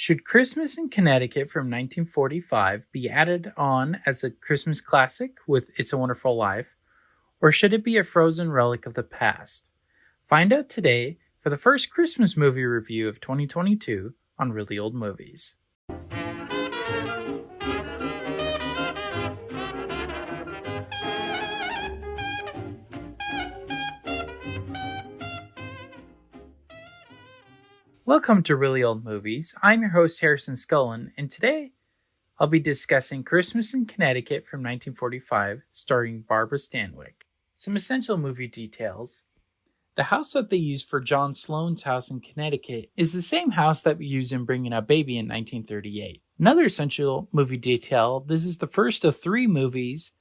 Should Christmas in Connecticut from 1945 be added on as a Christmas classic with It's a Wonderful Life, or should it be a frozen relic of the past? Find out today for the first Christmas movie review of 2022 on Really Old Movies. Welcome to Really Old Movies. I'm your host, Harrison Scullen, and today I'll be discussing Christmas in Connecticut from 1945, starring Barbara Stanwyck. Some essential movie details. The house that they used for John Sloane's house in Connecticut is the same house that we used in Bringing Up Baby in 1938. Another essential movie detail, this is the first of 3 movies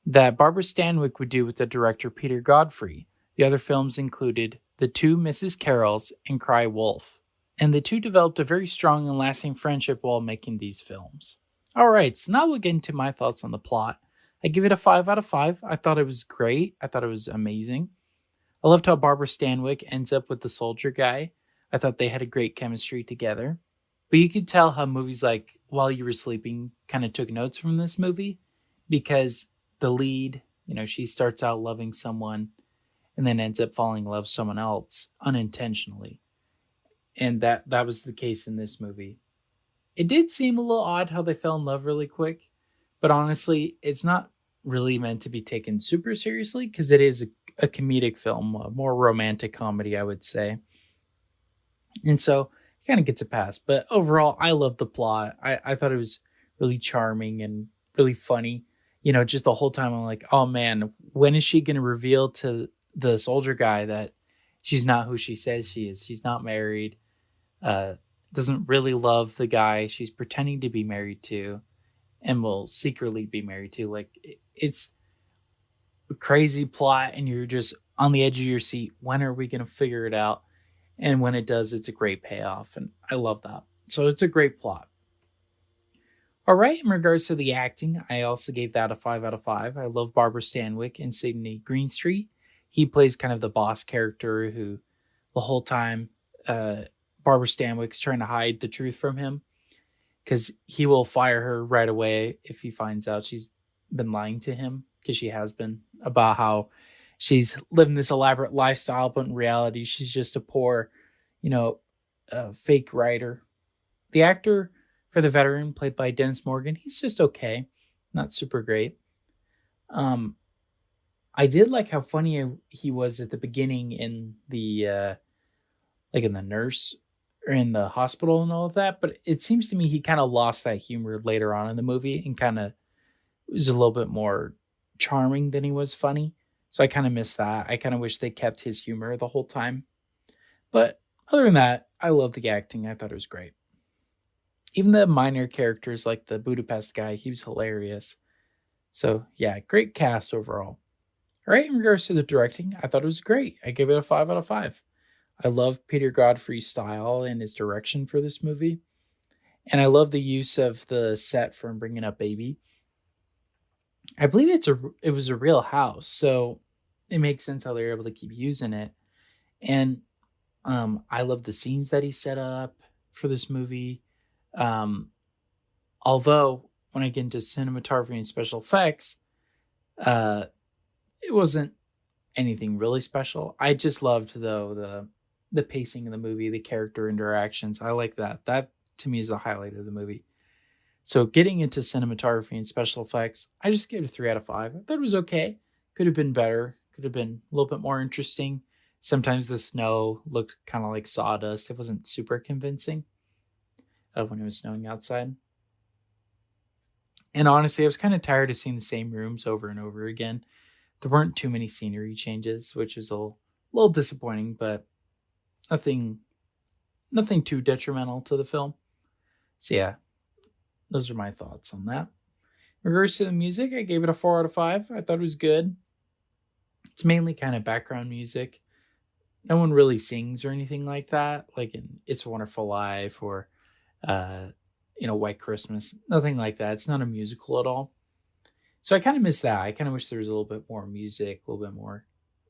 that Barbara Stanwyck would do with the director Peter Godfrey. The other films included The Two Mrs. Carols and Cry Wolf, and the two developed a very strong and lasting friendship while making these films. Alright, so now we'll get into my thoughts on the plot. I give it a 5 out of 5. I thought it was great. I thought it was amazing. I loved how Barbara Stanwyck ends up with the soldier guy. I thought they had a great chemistry together. But you could tell how movies like While You Were Sleeping kind of took notes from this movie, because the lead, she starts out loving someone and then ends up falling in love with someone else unintentionally. And that was the case in this movie. It did seem a little odd how they fell in love really quick, but honestly, it's not really meant to be taken super seriously because it is a comedic film, a more romantic comedy, I would say. And so it kind of gets a pass. But overall, I love the plot. I thought it was really charming and really funny. Just the whole time I'm like, oh man, when is she going to reveal to the soldier guy that she's not who she says she is? She's not married, doesn't really love the guy she's pretending to be married to and will secretly be married to. Like, it's a crazy plot and you're just on the edge of your seat. When are we going to figure it out? And when it does, it's a great payoff, and I love that. So it's a great plot. All right, in regards to the acting, I also gave that a 5 out of 5. I love Barbara Stanwyck and Sidney Greenstreet. He plays kind of the boss character who the whole time Barbara Stanwyck's trying to hide the truth from him because he will fire her right away if he finds out she's been lying to him, because she has been, about how she's living this elaborate lifestyle, but in reality, she's just a poor, fake writer. The actor for the veteran, played by Dennis Morgan, he's just okay. Not super great. I did like how funny he was at the beginning in the, in the nurse or in the hospital and all of that. But it seems to me he kind of lost that humor later on in the movie and kind of was a little bit more charming than he was funny. So I kind of miss that. I kind of wish they kept his humor the whole time. But other than that, I love the acting. I thought it was great. Even the minor characters like the Budapest guy, he was hilarious. So yeah, great cast overall. All right, in regards to the directing, I thought it was great. I gave it a 5 out of 5. I love Peter Godfrey's style and his direction for this movie. And I love the use of the set from Bringing Up Baby. I believe it was a real house, so it makes sense how they're able to keep using it. And I love the scenes that he set up for this movie. Although, when I get into cinematography and special effects, it wasn't anything really special. I just loved, though, the pacing of the movie, the character interactions. I like that. That, to me, is the highlight of the movie. So getting into cinematography and special effects, I just gave it a 3 out of 5. I thought it was okay. Could have been better. Could have been a little bit more interesting. Sometimes the snow looked kind of like sawdust. It wasn't super convincing when it was snowing outside. And honestly, I was kind of tired of seeing the same rooms over and over again. There weren't too many scenery changes, which is a little disappointing, but nothing too detrimental to the film. So yeah, those are my thoughts on that. In regards to the music, I gave it a 4 out of 5. I thought it was good. It's mainly kind of background music. No one really sings or anything like that, like in It's a Wonderful Life or White Christmas. Nothing like that. It's not a musical at all. So I kind of miss that. I kind of wish there was a little bit more music, a little bit more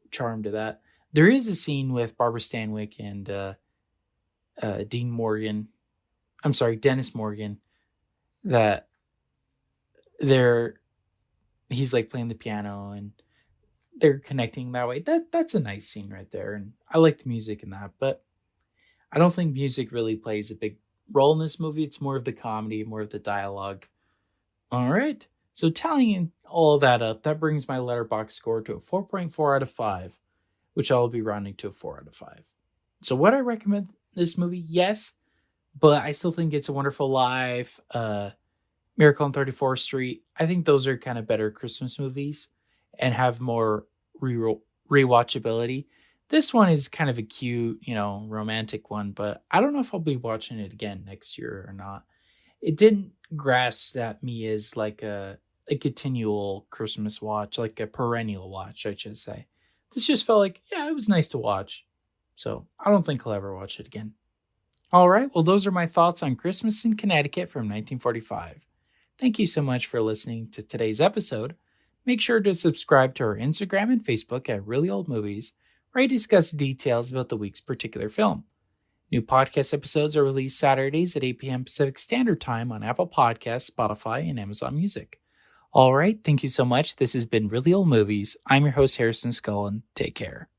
charm to that. There is a scene with Barbara Stanwyck and Dean Morgan I'm sorry, Dennis Morgan, that they're he's like playing the piano and they're connecting that way. That's a nice scene right there, and I like the music in that. But I don't think music really plays a big role in this movie. It's more of the comedy, more of the dialogue. All right. So tallying all that up, that brings my letterbox score to a 4.4 out of 5, which I will be rounding to a 4 out of 5. So would I recommend this movie? Yes, but I still think It's a Wonderful Life, Miracle on 34th Street. I think those are kind of better Christmas movies and have more rewatchability. This one is kind of a cute, romantic one, but I don't know if I'll be watching it again next year or not. It didn't grasp at me as like a continual Christmas watch, like a perennial watch, I should say. This just felt like, yeah, it was nice to watch. So I don't think I'll ever watch it again. All right, well, those are my thoughts on Christmas in Connecticut from 1945. Thank you so much for listening to today's episode. Make sure to subscribe to our Instagram and Facebook at Really Old Movies, where I discuss details about the week's particular film. New podcast episodes are released Saturdays at 8 p.m. Pacific Standard Time on Apple Podcasts, Spotify, and Amazon Music. All right, thank you so much. This has been Really Old Movies. I'm your host, Harrison Scullin. Take care.